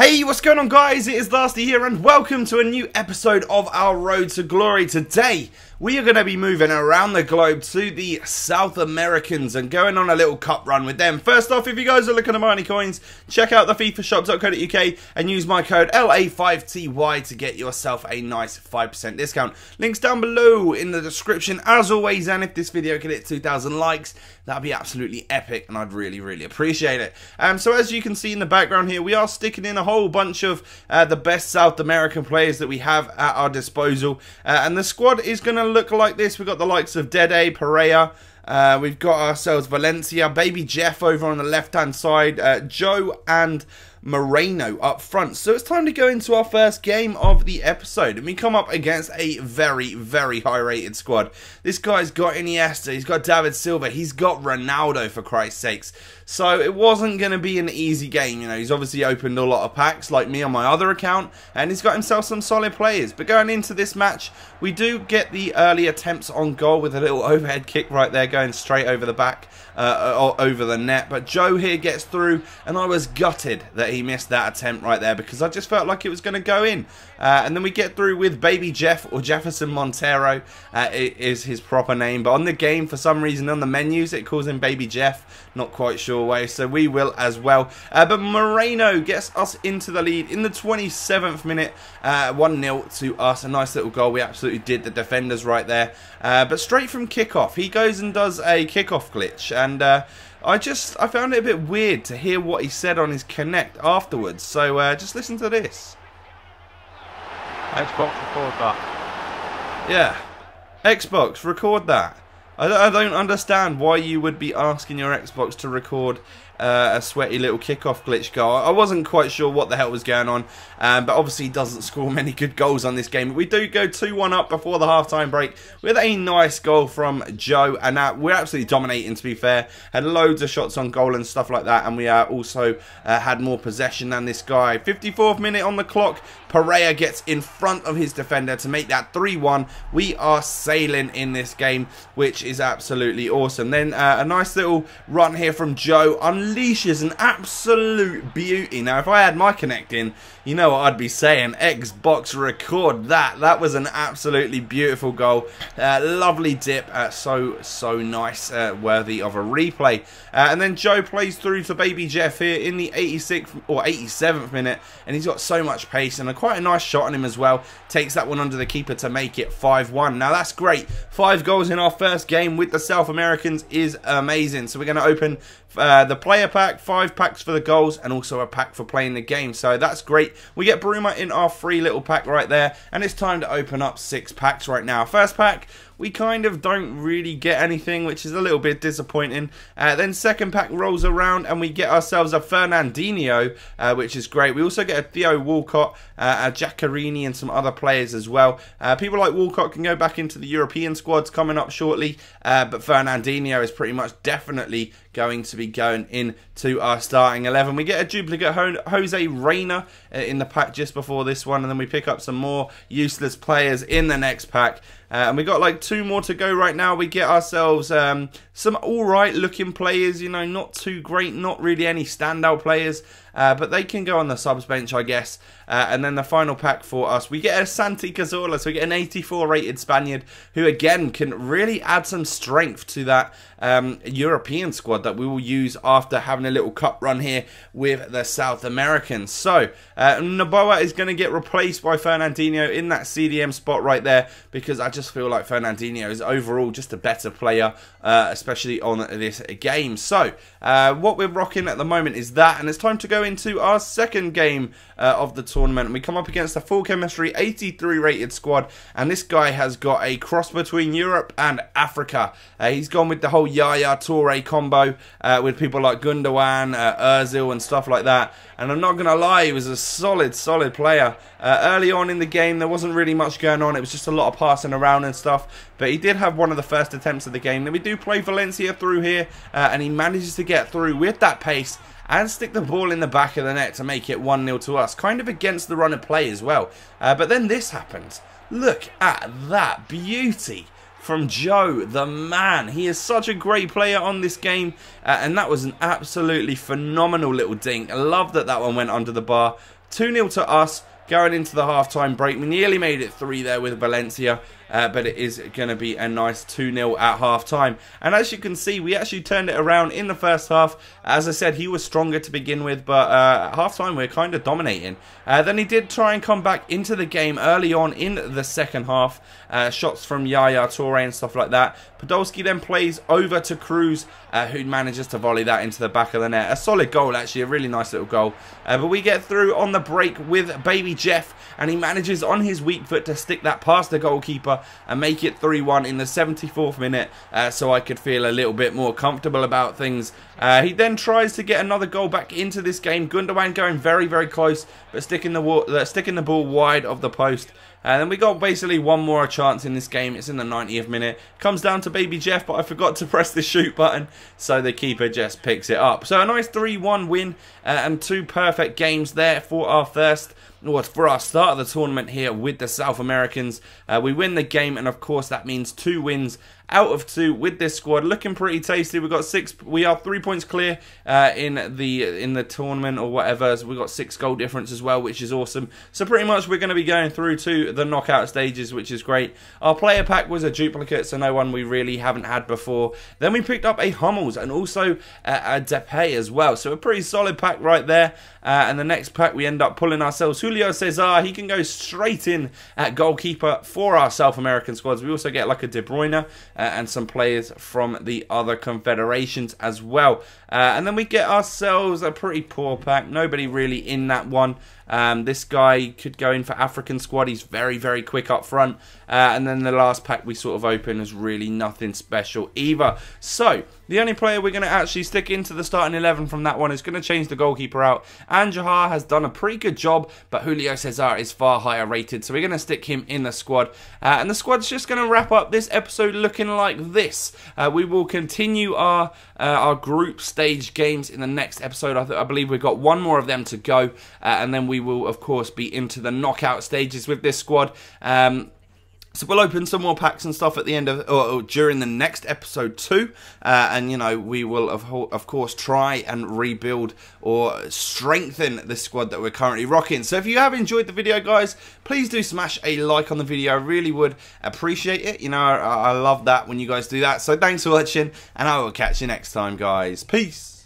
Hey, what's going on guys? It is Lasty here and welcome to a new episode of our Road to Glory. Today, we are going to be moving around the globe to the South Americans and going on a little cup run with them. First off, if you guys are looking to buy any coins, check out the fifashop.co.uk and use my code LA5TY to get yourself a nice 5% discount. Links down below in the description as always, and if this video can hit 2,000 likes, that'd be absolutely epic and I'd really appreciate it. So as you can see in the background here, we are sticking in a whole bunch of the best South American players that we have at our disposal, and the squad is going to look like this. We've got the likes of Dede, Pereira, we've got ourselves Valencia, Baby Jeff over on the left hand side, Joe and Moreno up front. So it's time to go into our first game of the episode, and we come up against a very high rated squad. This guy's got Iniesta, he's got David Silva, he's got Ronaldo, for Christ's sakes. So it wasn't going to be an easy game. You know, he's obviously opened a lot of packs like me on my other account, and he's got himself some solid players. But going into this match, we do get the early attempts on goal with a little overhead kick right there going straight over the back, over the net. But Joe here gets through, and I was gutted that he missed that attempt right there because I just felt like it was going to go in. And then we get through with Baby Jeff, or Jefferson Montero is his proper name, but on the game for some reason on the menus it calls him Baby Jeff, not quite sure why, so we will as well. But Moreno gets us into the lead in the 27th minute, 1-0 to us. A nice little goal. We absolutely did the defenders right there, but straight from kickoff he goes and does a kickoff glitch, and I found it a bit weird to hear what he said on his Connect afterwards, so just listen to this. Xbox, record that. Yeah, Xbox, record that. I don't understand why you would be asking your Xbox to record a sweaty little kickoff glitch goal. I wasn't quite sure what the hell was going on, but obviously he doesn't score many good goals on this game. But we do go 2-1 up before the half-time break with a nice goal from Joe, and we're absolutely dominating, to be fair. Had loads of shots on goal and stuff like that, and we also had more possession than this guy. 54th minute on the clock, Pereira gets in front of his defender to make that 3-1. We are sailing in this game, which is absolutely awesome. Then a nice little run here from Joe, unleashes an absolute beauty. Now if I had my Connect in, you know what I'd be saying, Xbox, record that. That was an absolutely beautiful goal. Lovely dip, so nice, worthy of a replay. And then Joe plays through to Baby Jeff here in the 86th or 87th minute, and he's got so much pace and quite a nice shot on him as well. Takes that one under the keeper to make it 5-1. Now that's great. 5 goals in our first game with the South Americans is amazing. So we're going to open the player pack, 5 packs for the goals, and also a pack for playing the game. So that's great. We get Bruma in our free little pack right there, and it's time to open up 6 packs right now. First pack, we kind of don't really get anything, which is a little bit disappointing. Then second pack rolls around and we get ourselves a Fernandinho, which is great. We also get a Theo Walcott, a Giaccherini, and some other players as well. People like Walcott can go back into the European squads coming up shortly, but Fernandinho is pretty much definitely going to be going into our starting 11. We get a duplicate Jose Reyna in the pack just before this one, and then we pick up some more useless players in the next pack. And we got like 2 more to go right now. We get ourselves some alright looking players, you know, not too great, not really any standout players, but they can go on the subs bench, I guess. And then the final pack for us, we get a Santi Cazorla, so we get an 84 rated Spaniard who again can really add some strength to that European squad that we will use after having a little cup run here with the South Americans. So Noboa is going to get replaced by Fernandinho in that CDM spot right there, because I just feel like Fernandinho is overall just a better player, especially on this game. So what we're rocking at the moment is that, and it's time to go into our second game of the tournament. We come up against a full chemistry 83 rated squad, and this guy has got a cross between Europe and Africa. He's gone with the whole Yaya Toure combo with people like Gundogan, Ozil and stuff like that, and I'm not gonna lie, he was a solid player. Early on in the game there wasn't really much going on, it was just a lot of passing around and stuff, but he did have one of the first attempts of the game. Then we do play Valencia through here, and he manages to get through with that pace and stick the ball in the back of the net to make it 1-0 to us, kind of against the run of play as well. But then this happens. Look at that beauty from Joe, the man. He is such a great player on this game, and that was an absolutely phenomenal little dink. I love that that one went under the bar. 2-0 to us. Going into the half-time break, we nearly made it 3 there with Valencia, but it is going to be a nice 2-0 at half-time. And as you can see, we actually turned it around in the first half. As I said, he was stronger to begin with, but at half-time we're kind of dominating. Then he did try and come back into the game early on in the second half. Shots from Ayah, Trolley and stuff like that. Podolski then plays over to Cruz, who manages to volley that into the back of the net. A solid goal, actually, a really nice little goal. But we get through on the break with Baby Jeff, and he manages on his weak foot to stick that past the goalkeeper and make it 3-1 in the 74th minute, so I could feel a little bit more comfortable about things. He then tries to get another goal back into this game. Gundogan going very, very close, but sticking the ball wide of the post. And then we got basically one more chance in this game. It's in the 90th minute. Comes down to Baby Jeff, but I forgot to press the shoot button, so the keeper just picks it up. So a nice 3-1 win and 2 perfect games there for our first, or for our start of the tournament here with the South Americans. We win the game, and of course that means 2 wins out of 2 with this squad. Looking pretty tasty. We got 6. We are 3 points clear in the tournament or whatever. So we got 6 goal difference as well, which is awesome. So pretty much we're going to be going through to the knockout stages, which is great. Our player pack was a duplicate, so no one we really haven't had before. Then we picked up a Hummels and also a Depay as well. So a pretty solid pack right there. And the next pack we end up pulling ourselves Julio Cesar. He can go straight in at goalkeeper for our South American squads. We also get like a De Bruyne and some players from the other confederations as well. And then we get ourselves a pretty poor pack. Nobody really in that one. This guy could go in for African squad. He's very, very quick up front. And then the last pack we sort of open is really nothing special either. So, the only player we're going to actually stick into the starting 11 from that one is going to change the goalkeeper out. Anjahar has done a pretty good job, but Julio Cesar is far higher rated. So we're going to stick him in the squad. And the squad's just going to wrap up this episode looking like this. We will continue our group stage games in the next episode. I believe we've got 1 more of them to go. And then we will, of course, be into the knockout stages with this squad. So we'll open some more packs and stuff at the end of, or during the next episode too, and you know we will of course try and rebuild or strengthen the squad that we're currently rocking. So if you have enjoyed the video, guys, please do smash a like on the video. I really would appreciate it. You know, I love that when you guys do that. So thanks for watching, and I will catch you next time, guys. Peace.